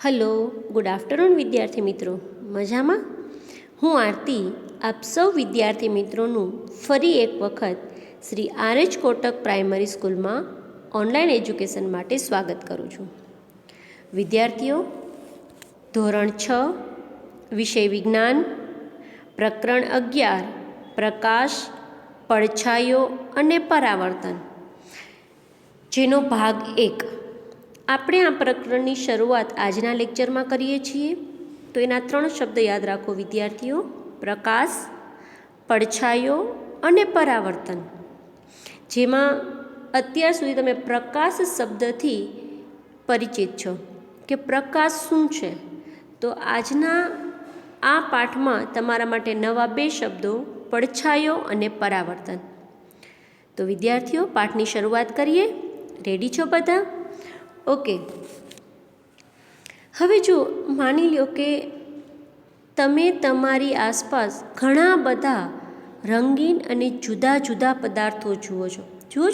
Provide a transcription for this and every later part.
Hello, good afternoon વિદ્યાર્થી મિત્રો. મજામાં? હું આરતી આપ સૌ વિદ્યાર્થી મિત્રોનું ફરી એક વખત શ્રી આર.એચ. કોટક પ્રાઇમરી સ્કૂલમાં ઓનલાઈન એજ્યુકેશન માટે સ્વાગત કરું છું. વિદ્યાર્થીઓ, ધોરણ 6 વિષય વિજ્ઞાન, પ્રકરણ 11 પ્રકાશ, પડછાયો અને પરાવર્તન, જેનો ભાગ 1 આપણે આ પ્રકરણની શરૂઆત આજના લેક્ચરમાં કરીએ છીએ. તો એના 3 શબ્દ યાદ રાખો વિદ્યાર્થીઓ: પ્રકાશ, પડછાયો અને પરાવર્તન. જેમાં અત્યાર સુધી તમે પ્રકાશ શબ્દથી પરિચિત છો કે પ્રકાશ શું છે. તો આજના આ પાઠમાં તમારા માટે નવા 2 શબ્દો પડછાયો અને પરાવર્તન. તો વિદ્યાર્થીઓ, પાઠની શરૂઆત કરીએ. રેડી છો બધા? ઓકે. હવે જો માની લો કે તમે તમારી આસપાસ ઘણા બધા રંગીન અને જુદા જુદા પદાર્થો જુઓ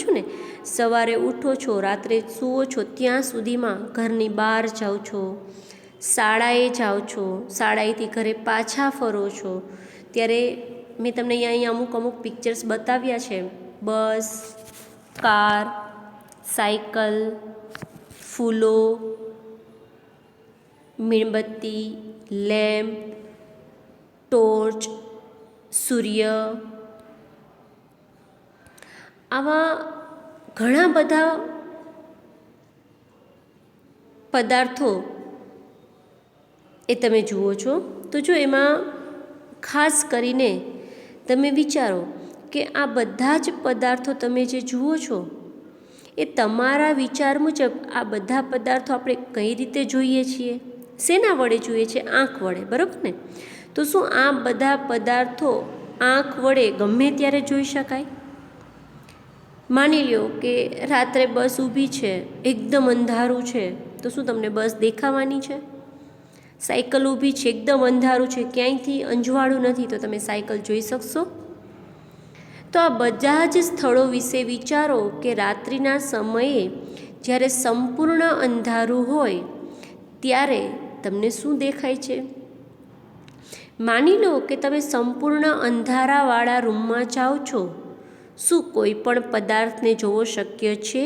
છો ને. સવારે ઉઠો છો, રાત્રે સૂવો છો, ત્યાં સુધીમાં ઘરની બહાર જાઓ છો, શાળાએ જાઓ છો, શાળાએથી ઘરે પાછા ફરો છો, ત્યારે મેં તમને અહીંયા અમુક પિક્ચર્સ બતાવ્યા છે. બસ, કાર, સાયકલ, ફૂલો, મીણબત્તી, લેમ્પ, ટોર્ચ, સૂર્ય, આવા ઘણા બધા પદાર્થો એ તમે જુઓ છો. તો જો એમાં ખાસ કરીને તમે વિચારો કે આ બધા જ પદાર્થો તમે જે જુઓ છો એ તમારા વિચાર મુજબ આ બધા પદાર્થો આપણે કઈ રીતે જોઈએ છીએ? શેના વડે જોઈએ છીએ? આંખ વડે, બરાબર ને? તો શું આ બધા પદાર્થો આંખ વડે ગમે ત્યારે જોઈ શકાય? માની લો કે રાત્રે બસ ઊભી છે, એકદમ અંધારું છે, તો શું તમને બસ દેખાવાની છે? સાયકલ ઊભી છે, એકદમ અંધારું છે, ક્યાંયથી અંજવાળું નથી, તો તમે સાયકલ જોઈ શકશો? તો આ બધા જ સ્થળો વિશે વિચારો કે રાત્રિના સમયે જ્યારે સંપૂર્ણ અંધારું હોય ત્યારે તમને શું દેખાય છે? માની લો કે તમે સંપૂર્ણ અંધારાવાળા રૂમમાં જાઓ છો. શું કોઈ પણ પદાર્થને જોવો શક્ય છે?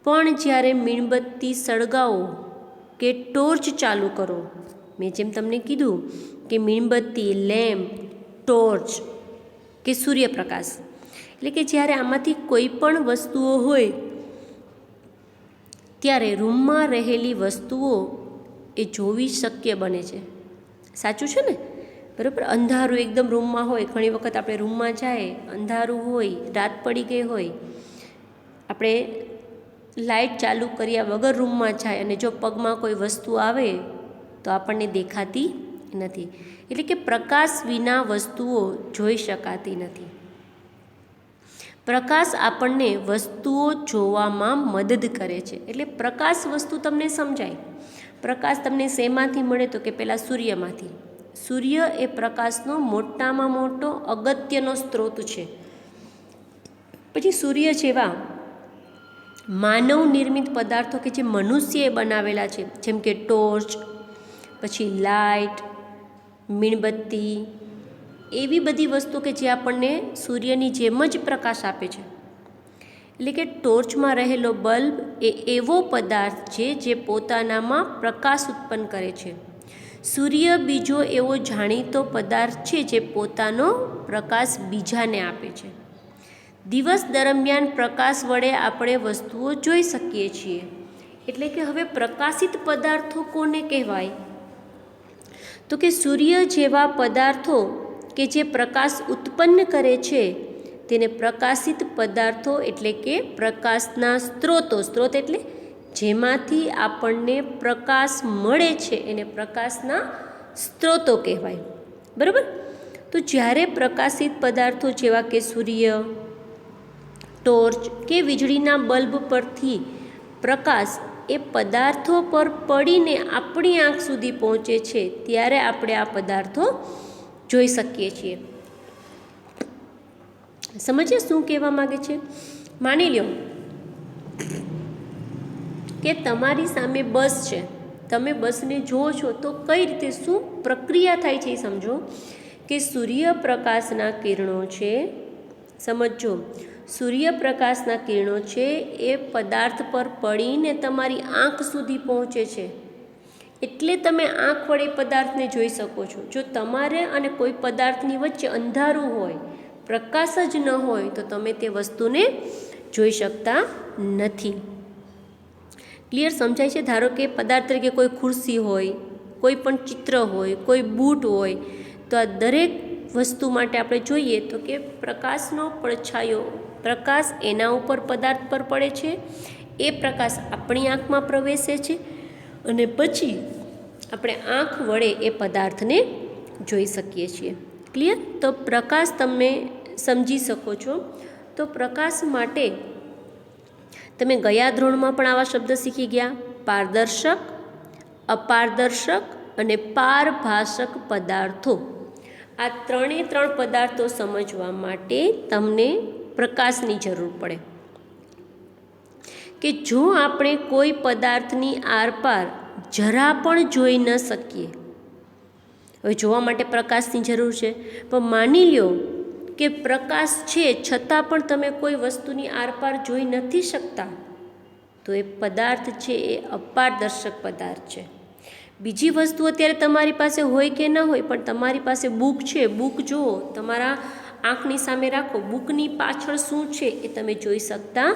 પણ જ્યારે મીણબત્તી સળગાવો કે ટોર્ચ ચાલુ કરો, મેં જેમ તમને કીધું કે મીણબત્તી, લેમ્પ, ટોર્ચ કે સૂર્યપ્રકાશ, એટલે કે જ્યારે આમાંથી કોઈ પણ વસ્તુઓ હોય ત્યારે રૂમમાં રહેલી વસ્તુઓ એ જોવી શક્ય બને છે. સાચું છે ને? બરાબર. અંધારું એકદમ રૂમમાં હોય, ઘણી વખત આપણે રૂમમાં જાય, અંધારું હોય, રાત પડી ગઈ હોય, આપણે લાઇટ ચાલુ કર્યા વગર રૂમમાં જાય અને જો પગમાં કોઈ વસ્તુ આવે તો આપણને દેખાતી નથી. એટલે કે પ્રકાશ વિના વસ્તુઓ જોઈ શકાતી નથી. પ્રકાશ આપણને વસ્તુઓ જોવામાં મદદ કરે છે. એટલે પ્રકાશ વસ્તુ તમને સમજાય. પ્રકાશ તમને શેમાંથી મળે? તો કે પહેલાં સૂર્યમાંથી. સૂર્ય એ પ્રકાશનો મોટામાં મોટો અગત્યનો સ્ત્રોત છે. પછી સૂર્ય જેવા માનવ નિર્મિત પદાર્થો કે જે મનુષ્યએ બનાવેલા છે, જેમ કે ટોર્ચ, પછી લાઇટ, મીણબત્તી, એવી બધી વસ્તુ કે જે આપણને સૂર્યની જેમ જ પ્રકાશ આપે છે. એટલે કે ટોર્ચમાં રહેલો બલ્બ એ એવો પદાર્થ છે જે પોતાનામાં પ્રકાશ ઉત્પન્ન કરે છે. સૂર્ય બીજો એવો જાણીતો પદાર્થ છે જે પોતાનો પ્રકાશ બીજાને આપે છે. દિવસ દરમિયાન પ્રકાશ વડે આપણે વસ્તુઓ જોઈ શકીએ છીએ. એટલે કે હવે પ્રકાશિત પદાર્થો કોને કહેવાય? તો કે સૂર્ય જેવા પદાર્થો કે જે પ્રકાશ ઉત્પન્ન કરે છે તેને પ્રકાશિત પદાર્થો એટલે કે પ્રકાશના સ્ત્રોતો, સ્ત્રોત એટલે જેમાંથી આપણને પ્રકાશ મળે છે એને પ્રકાશના સ્ત્રોતો કહેવાય. બરાબર. તો જ્યારે પ્રકાશિત પદાર્થો જેવા કે સૂર્ય, ટોર્ચ કે વીજળીના બલ્બ પરથી પ્રકાશ એ પદાર્થો પર પડીને આપણી આંખ સુધી પહોંચે છે ત્યારે આપણે આ પદાર્થો જોઈ શકીએ છીએ. સમજ્યા શું કહેવા માગે છે? માની લો કે તમારી સામે બસ છે, તમે બસને જુઓ છો તો કઈ રીતે શું પ્રક્રિયા થાય છે એ સમજો કે સૂર્યપ્રકાશના કિરણો છે, સમજો, સૂર્યપ્રકાશના કિરણો છે એ પદાર્થ પર પડીને તમારી આંખ સુધી પહોંચે છે, એટલે તમે આંખ વડે પદાર્થને જોઈ શકો છો. જો તમારે અને કોઈ પદાર્થની વચ્ચે અંધારું હોય, પ્રકાશ જ ન હોય તો તમે તે વસ્તુને જોઈ શકતા નથી. ક્લિયર, સમજાય છે? ધારો કે પદાર્થ તરીકે કોઈ ખુરશી હોય, કોઈ પણ ચિત્ર હોય, કોઈ બૂટ હોય, તો આ દરેક વસ્તુ માટે આપણે જોઈએ તો કે પ્રકાશનો પડછાયો, પ્રકાશ એના ઉપર પદાર્થ પર પડે છે, એ પ્રકાશ આપણી આંખમાં પ્રવેશે છે અને પછી આપણે આંખ વડે એ પદાર્થને જોઈ શકીએ છીએ. ક્લિયર? તો પ્રકાશ તમે સમજી શકો છો. તો પ્રકાશ માટે તમે ગયા ધોરણમાં પણ આવા શબ્દ શીખી ગયા, પારદર્શક, અપારદર્શક અને પારભાષક પદાર્થો. આ ત્રણે ત્રણ પદાર્થો સમજવા માટે તમને પ્રકાશની જરૂર પડે કે જો આપણે કોઈ પદાર્થની આરપાર જરા પણ જોઈ ન શકીએ, હવે જોવા માટે પ્રકાશની જરૂર છે, પણ માની લ્યો કે પ્રકાશ છે છતાં પણ તમે કોઈ વસ્તુની આરપાર જોઈ નથી શકતા, તો એ પદાર્થ છે એ અપારદર્શક પદાર્થ છે. બીજી વસ્તુ અત્યારે તમારી પાસે હોય કે ન હોય, પણ તમારી પાસે બુક છે, બુક જુઓ, તમારા આંખની સામે રાખો, બુકની પાછળ શું છે એ તમે જોઈ શકતા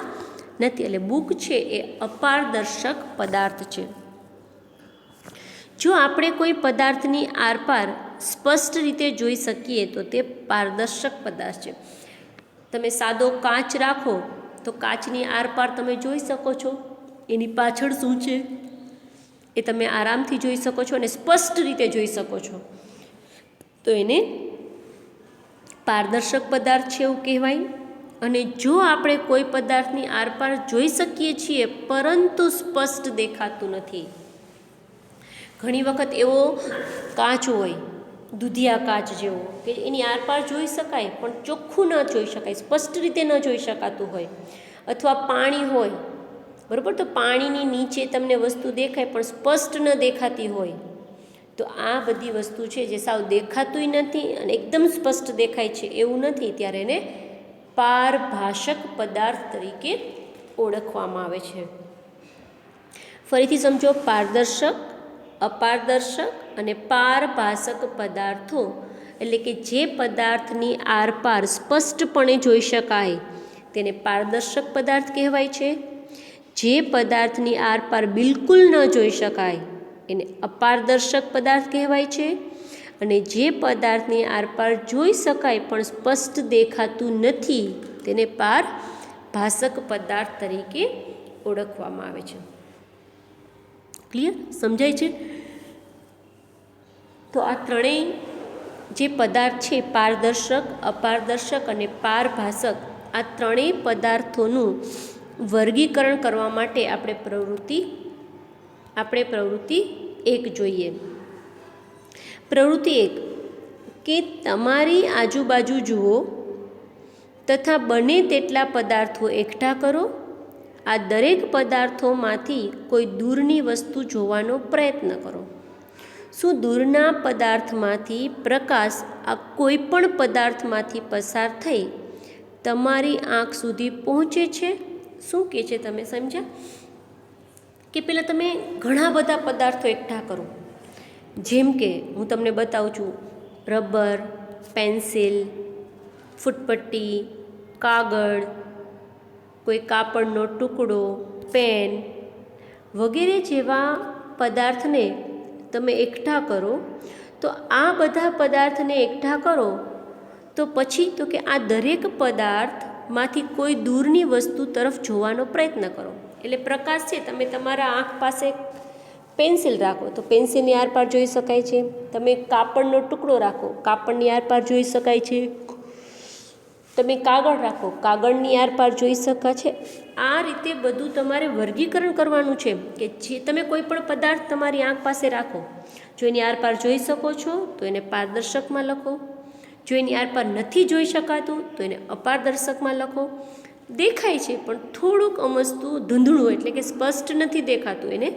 નથી, એટલે બુક છે એ અપારદર્શક પદાર્થ છે. જો આપણે કોઈ પદાર્થની આરપાર સ્પષ્ટ રીતે જોઈ શકીએ તો તે પારદર્શક પદાર્થ છે. તમે સાદો કાચ રાખો તો કાચની આરપાર તમે જોઈ શકો છો, એની પાછળ શું છે એ તમે આરામથી જોઈ શકો છો અને સ્પષ્ટ રીતે જોઈ શકો છો, તો એને પારદર્શક પદાર્થ છે એવું કહેવાય. અને જો આપણે કોઈ પદાર્થની આરપાર જોઈ શકીએ છીએ પરંતુ સ્પષ્ટ દેખાતું નથી, ઘણી વખત એવો કાચ હોય, દૂધિયા કાચ જેવો, કે એની આરપાર જોઈ શકાય પણ ચોખ્ખું ન જોઈ શકાય, સ્પષ્ટ રીતે ન જોઈ શકાતું હોય, અથવા પાણી હોય, બરાબર, તો પાણીની નીચે તમને વસ્તુ દેખાય પણ સ્પષ્ટ ન દેખાતી હોય, તો આ બધી વસ્તુ છે જે સાવ દેખાતુંય નથી અને એકદમ સ્પષ્ટ દેખાય છે એવું નથી, ત્યારે એને પારભાષક પદાર્થ તરીકે ઓળખવામાં આવે છે. ફરીથી સમજો, પારદર્શક, અપારદર્શક અને પારભાષક પદાર્થો એટલે કે જે પદાર્થની આરપાર સ્પષ્ટપણે જોઈ શકાય તેને પારદર્શક પદાર્થ કહેવાય છે. જે પદાર્થની આરપાર બિલકુલ ન જોઈ શકાય એને અપારદર્શક પદાર્થ કહેવાય છે. અને જે પદાર્થની આરપાર જોઈ શકાય પણ સ્પષ્ટ દેખાતું નથી તેને પારભાષક પદાર્થ તરીકે ઓળખવામાં આવે છે. ક્લિયર? સમજાય છે? તો આ ત્રણેય જે પદાર્થ છે, પારદર્શક, અપારદર્શક અને પારભાષક, આ ત્રણેય પદાર્થોનું વર્ગીકરણ કરવા માટે આપણે પ્રવૃત્તિ 1 જોઈએ. પ્રવૃત્તિ 1 કે તમારી આજુબાજુ જુઓ તથા બને તેટલા પદાર્થો એકઠા કરો. આ દરેક પદાર્થોમાંથી કોઈ દૂરની વસ્તુ જોવાનો પ્રયત્ન કરો. શું દૂરના પદાર્થમાંથી પ્રકાશ આ કોઈ પણ પદાર્થમાંથી પસાર થઈ તમારી આંખ સુધી પહોંચે છે? શું કહે છે તમે સમજ્યા? કે પહેલાં તમે ઘણા બધા પદાર્થો એકઠા કરો, જેમ કે હું તમને બતાવું છું, રબર, પેન્સિલ, ફૂટપટ્ટી, કાગળ, કોઈ કાપડનો ટુકડો, પેન વગેરે જેવા પદાર્થને તમે એકઠા કરો. તો આ બધા પદાર્થને એકઠા કરો તો પછી તો કે આ દરેક પદાર્થમાંથી કોઈ દૂરની વસ્તુ તરફ જોવાનો પ્રયત્ન કરો. એટલે પ્રકાશ છે, તમે તમારા આંખ પાસે પેન્સિલ રાખો તો પેન્સિલની આરપાર જોઈ શકાય છે, તમે કાપડનો ટુકડો રાખો, કાપડની આરપાર જોઈ શકાય છે, તમે કાગળ રાખો, કાગળની આરપાર જોઈ શકાય છે. આ રીતે બધું તમારે વર્ગીકરણ કરવાનું છે કે જે તમે કોઈ પણ પદાર્થ તમારી આંખ પાસે રાખો, જો એની આરપાર જોઈ શકો છો તો એને પારદર્શકમાં લખો, જો એની આરપાર નથી જોઈ શકાતું તો એને અપારદર્શકમાં લખો. દેખાય છે પણ થોડુંક અમસ્તું ધૂંધળું એટલે કે સ્પષ્ટ નથી દેખાતું એને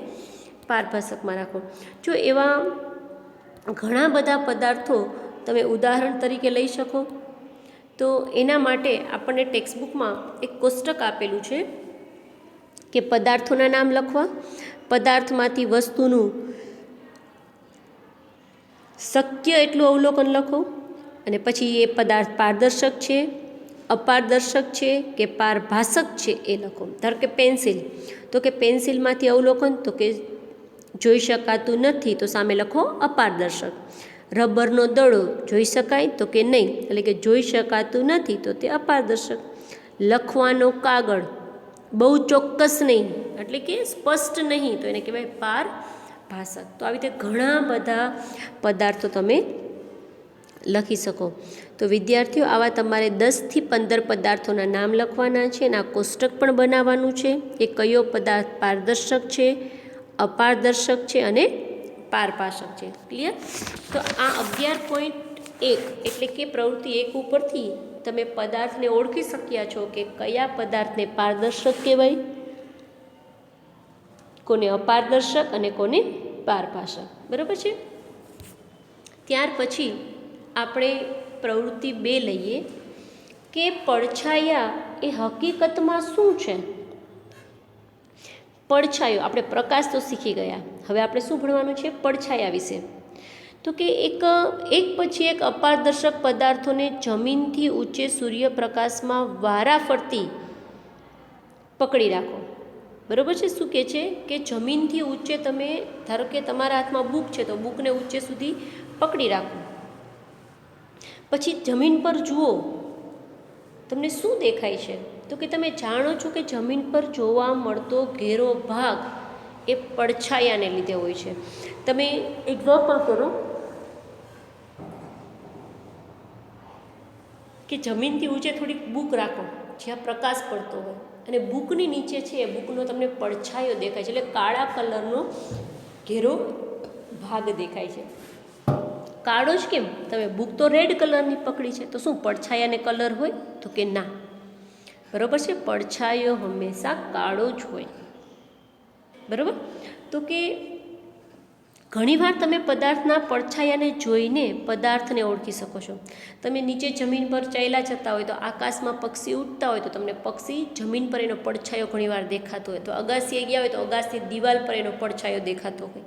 પારભાષકમાં રાખો. જો એવા ઘણા બધા પદાર્થો તમે ઉદાહરણ તરીકે લઈ શકો, તો એના માટે આપણને ટેક્સ્ટબુકમાં એક કોષ્ટક આપેલું છે કે પદાર્થોના નામ લખવા, પદાર્થમાંથી વસ્તુનું શક્ય એટલું અવલોકન લખો, અને પછી એ પદાર્થ પારદર્શક છે, અપારદર્શક છે કે પારભાષક છે એ લખો. ધારો કે પેન્સિલ, તો કે પેન્સિલમાંથી અવલોકન, તો કે જોઈ શકાતું નથી, તો સામે લખો અપારદર્શક. રબરનો દડો જોઈ શકાય, તો કે નહીં, એટલે કે જોઈ શકાતું નથી, તો તે અપારદર્શક. લખવાનો કાગળ બહુ ચોક્કસ નહીં, એટલે કે સ્પષ્ટ નહીં, તો એને કહેવાય પારભાષક. તો આવી રીતે ઘણા બધા પદાર્થો તમે લખી શકો. તો વિદ્યાર્થીઓ, આવા તમારે 10 થી 15 પદાર્થોના નામ લખવાના છે, અને આ કોષ્ટક પણ બનાવવાનું છે કે કયો પદાર્થ પારદર્શક છે, અપારદર્શક છે અને પારભાષક છે. ક્લિયર? તો આ 11.1 એટલે કે પ્રવૃત્તિ 1 ઉપરથી તમે પદાર્થને ઓળખી શક્યા છો કે કયા પદાર્થને પારદર્શક કહેવાય, કોને અપારદર્શક અને કોને પારભાષક. બરાબર છે? ત્યાર પછી આપણે પ્રવૃત્તિ 2 લઈએ કે પડછાયા એ હકીકતમાં શું છે. પડછાયો, આપણે પ્રકાશ તો શીખી ગયા, હવે આપણે શું ભણવાનું છે? પડછાયા વિશે. તો કે એક પછી એક અપારદર્શક પદાર્થોને જમીનથી ઊંચે સૂર્યપ્રકાશમાં વારાફરતી પકડી રાખો. બરાબર છે? શું કહે છે કે જમીનથી ઊંચે તમે, ધારો કે તમારા હાથમાં બુક છે, તો બુકને ઊંચે સુધી પકડી રાખો. પછી જમીન પર જુઓ, તમને શું દેખાય છે? તો કે તમે જાણો છો કે જમીન પર જોવા મળતો ઘેરો ભાગ એ પડછાયાને લીધે હોય છે. તમે એક્ઝામ્પલ કરો કે જમીનથી ઊંચે થોડીક બુક રાખો જ્યાં પ્રકાશ પડતો હોય, અને બુકની નીચે છે એ બુકનો તમને પડછાયો દેખાય છે, એટલે કાળા કલરનો ઘેરો ભાગ દેખાય છે. કાળો જ કેમ? તમે બુક તો રેડ કલરની પકડી છે, તો શું પડછાયાને કલર હોય? તો કે ના. બરાબર છે? પડછાયો હંમેશા કાળો જ હોય. બરાબર? તો કે ઘણીવાર તમે પદાર્થના પડછાયાને જોઈને પદાર્થને ઓળખી શકો છો. તમે નીચે જમીન પર ચાલ્યા જતા હોય, તો આકાશમાં પક્ષી ઉડતા હોય, તો તમને પક્ષી જમીન પર એનો પડછાયો ઘણીવાર દેખાતો હોય. તો અગાસીએ ગયા હોય, તો અગાસી દિવાલ પર એનો પડછાયો દેખાતો હોય.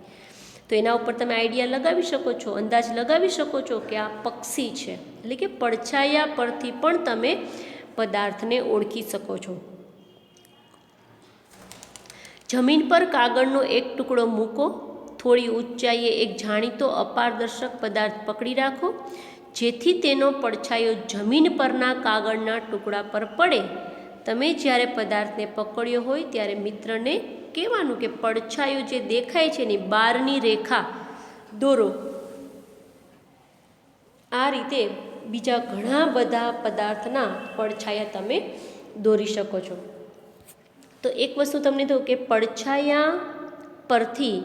તો એના ઉપર તમે આઈડિયા લગાવી શકો છો, અંદાજ લગાવી શકો છો કે આ પક્ષી છે. એટલે કે પડછાયા પરથી પણ તમે પદાર્થને ઓળખી શકો છો. જમીન પર કાગળનો એક ટુકડો મૂકો, થોડી ઊંચાઈએ એક જાણીતો અપારદર્શક પદાર્થ પકડી રાખો, જેથી તેનો પડછાયો જમીન પરના કાગળના ટુકડા પર પડે. તમે જ્યારે પદાર્થને પકડ્યો હોય ત્યારે મિત્રને કહેવાનું કે પડછાયો જે દેખાય છે એની બહારની રેખા દોરો. આ રીતે બીજા ઘણા બધા પદાર્થના પડછાયા તમે દોરી શકો છો. તો એક વસ્તુ તમને કહું કે પડછાયા પરથી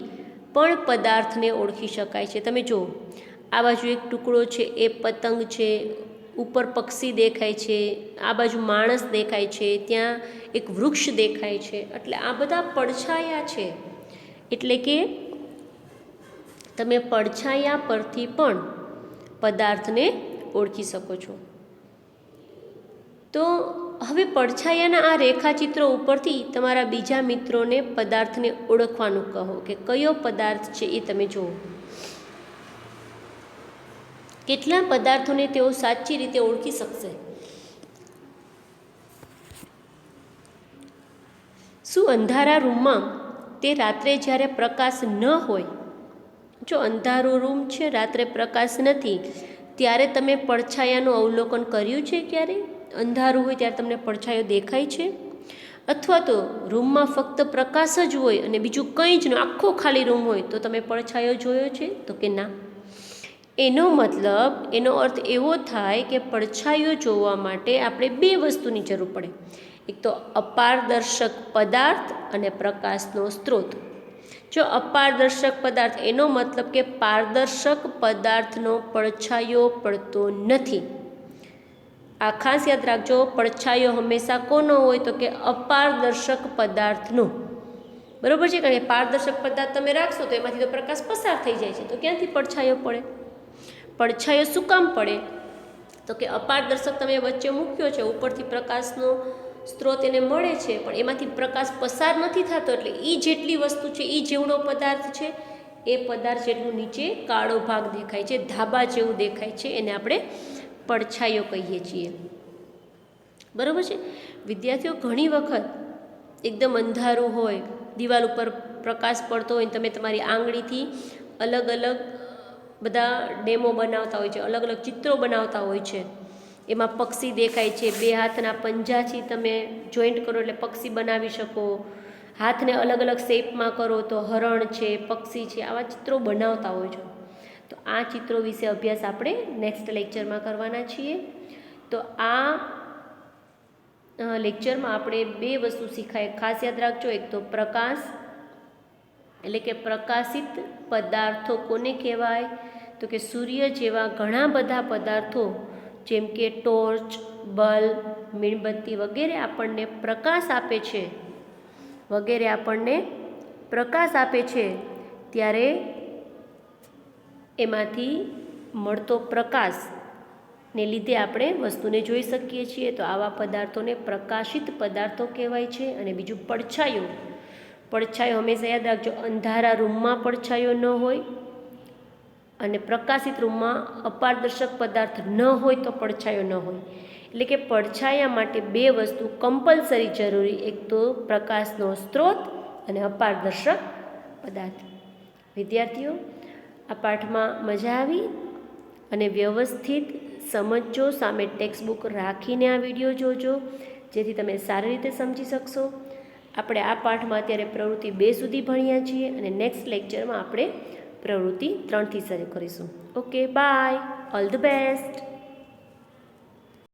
પણ પદાર્થને ઓળખી શકાય છે. તમે જુઓ, આ બાજુ એક ટુકડો છે એ પતંગ છે, ઉપર પક્ષી દેખાય છે, આ બાજુ માણસ દેખાય છે, ત્યાં એક વૃક્ષ દેખાય છે. એટલે આ બધા પડછાયા છે. એટલે કે તમે પડછાયા પરથી પણ પદાર્થને ઓળખી શકો છો. તો હવે પડછાયાના આ રેખાચિત્રો ઉપરથી તમારા બીજા મિત્રોને પદાર્થને ઓળખવાનું કહો કે કયો પદાર્થ છે એ તમે જુઓ. કેટલા પદાર્થોને તેઓ સાચી રીતે ઓળખી શકશે? શું અંધારા રૂમમાં તે રાત્રે જ્યારે પ્રકાશ ન હોય, જો અંધારો રૂમ છે, રાત્રે પ્રકાશ નથી, ત્યારે તમે પડછાયાનું અવલોકન કર્યું છે? ક્યારે અંધારું હોય ત્યારે તમને પડછાયો દેખાય છે? અથવા તો રૂમમાં ફક્ત પ્રકાશ જ હોય અને બીજું કંઈ જ ન, આખો ખાલી રૂમ હોય તો તમે પડછાયો જોયો છે? તો કે ના. એનો મતલબ, એનો અર્થ એવો થાય કે પડછાયો જોવા માટે આપણે બે વસ્તુની જરૂર પડે. એક તો અપારદર્શક પદાર્થ અને પ્રકાશનો સ્ત્રોત. જો અપારદર્શક પદાર્થ, એનો મતલબ કે પારદર્શક પદાર્થનો પડછાયો પડતો નથી. આ ખાસ યાદ રાખજો, પડછાયો હંમેશા કોનો હોય? તો કે અપારદર્શક પદાર્થનો. બરાબર છે, કારણ કે પારદર્શક પદાર્થ તમે રાખશો તો એમાંથી તો પ્રકાશ પસાર થઈ જાય છે, તો ક્યાંથી પડછાયો પડે? પડછાયો શું કામ પડે? તો કે અપારદર્શક તમે વચ્ચે મૂક્યો છે, ઉપરથી પ્રકાશનો સ્ત્રોત એને મળે છે, પણ એમાંથી પ્રકાશ પસાર નથી થતો, એટલે એ જેટલી વસ્તુ છે એ જેવડો પદાર્થ છે એ પદાર્થ જેટલું નીચે કાળો ભાગ દેખાય છે, ધાબા જેવું દેખાય છે, એને આપણે પડછાયો કહીએ છીએ. બરાબર છે વિદ્યાર્થીઓ? ઘણી વખત એકદમ અંધારું હોય, દિવાલ ઉપર પ્રકાશ પડતો હોય, તમે તમારી આંગળીથી અલગ અલગ બધા ડેમો બનાવતા હોય છે, અલગ અલગ ચિત્રો બનાવતા હોય છે. એમાં પક્ષી દેખાય છે, બે હાથના પંજાથી તમે જોઈન્ટ કરો એટલે પક્ષી બનાવી શકો, હાથને અલગ અલગ શેપમાં કરો તો હરણ છે, પક્ષી છે, આવા ચિત્રો બનાવતા હોય છો. તો આ ચિત્રો વિશે અભ્યાસ આપણે નેક્સ્ટ લેક્ચરમાં કરવાના છીએ. તો આ લેક્ચરમાં આપણે બે વસ્તુ શીખાય, ખાસ યાદ રાખજો. એક તો પ્રકાશ એટલે કે પ્રકાશિત પદાર્થો કોને કહેવાય? તો કે સૂર્ય જેવા ઘણા બધા પદાર્થો જેમ કે ટોર્ચ, બલ્બ, મીણબત્તી વગેરે આપણને પ્રકાશ આપે છે, ત્યારે એમાંથી મળતો પ્રકાશને લીધે આપણે વસ્તુને જોઈ શકીએ છીએ. તો આવા પદાર્થોને પ્રકાશિત પદાર્થો કહેવાય છે. અને બીજું પડછાયો હંમેશા યાદ રાખજો, અંધારા રૂમમાં પડછાયો ન હોય અને પ્રકાશિત રૂમમાં અપારદર્શક પદાર્થ ન હોય તો પડછાયો ન હોય. એટલે કે પડછાયા માટે બે વસ્તુ કમ્પલસરી જરૂરી, એક તો પ્રકાશનો સ્ત્રોત અને અપારદર્શક પદાર્થ. વિદ્યાર્થીઓ, આ પાઠમાં મજા આવી અને વ્યવસ્થિત સમજજો, સામે ટેક્સ્ટબુક રાખીને આ વિડીયો જોજો, જેથી તમે સારી રીતે સમજી શકશો. આપણે આ પાઠમાં અત્યારે પ્રવૃત્તિ 2 સુધી ભણ્યા છીએ અને નેક્સ્ટ લેક્ચરમાં આપણે પ્રવૃત્તિ 3 થી શરૂ કરીશું. Okay, bye, all the best.